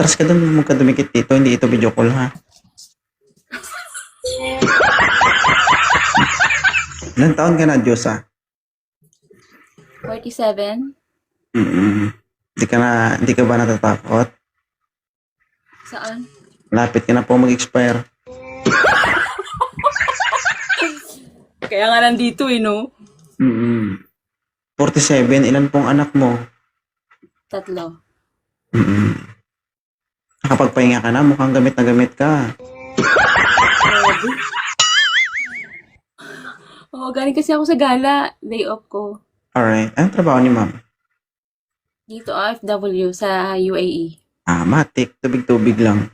Atras ka doon, huwag ka dumikit dito. Hindi ito video call, ha? Ilang taon ka na, Diyos, ha? 47? Hindi ka ba natatakot? Saan? Lapit ka na po mag-expire. Kaya nga nandito no? 47, ilan pong anak mo? 3. Nakapagpahinga ka na, mukhang gamit na gamit ka. Oo, galing kasi ako sa gala. Day off ko. Alright. Anong trabaho ni ma'am? Dito OFW sa UAE. Matik. Tubig-tubig lang.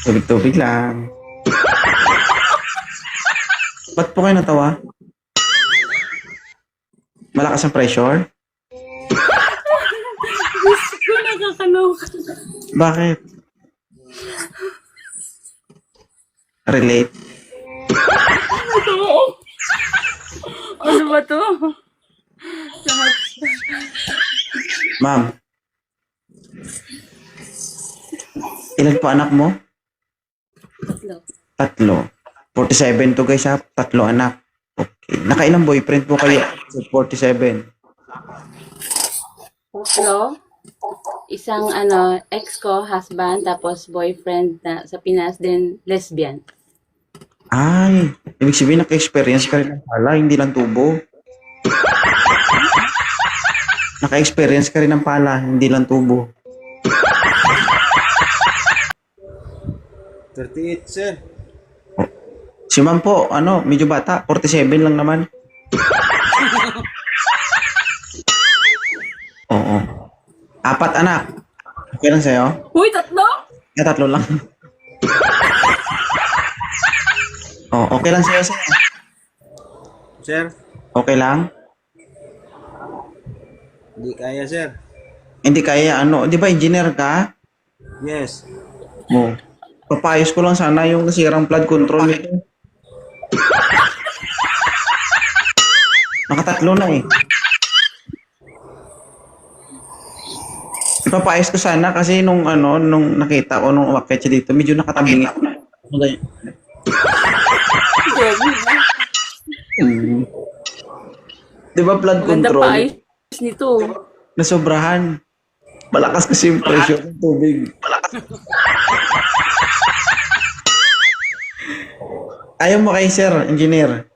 Tubig-tubig lang. Ba't po kayo natawa? Malakas ang pressure? Gusto nakakaloka. Bakit? Relate? Ano ba to? Lahat. Ma'am. Ilan po anak mo? 3. 3. 47 to guys ha. 3 anak. Okay. Nakailang boyfriend po kayo? 47. 3. Isang ex ko, husband, tapos boyfriend na sa Pinas, then lesbian. Ay, ibig sabihin naka-experience ka rin ng pala, hindi lang tubo. Naka-experience ka rin ng pala, hindi lang tubo. 38, sir. Si ma'am po, medyo bata, 47 lang naman. Oo. 4 anak. Okay lang sa'yo? Uy, 3? 3 lang. Okay lang sa'yo, sir. Sir, Okay lang? di kaya, sir. Hindi kaya, di ba engineer ka? Yes. Papayos ko lang sana yung nasirang flood control nito. Nakatatlo na eh. Ipapayos ko sana kasi nung nakita ko nung umakyat siya dito, medyo nakatabingi. Di ba flood Ganda control? pa ayos nito. Nasobrahan. Malakas kasi yung pressure ng tubig. Ayaw mo kay sir, engineer.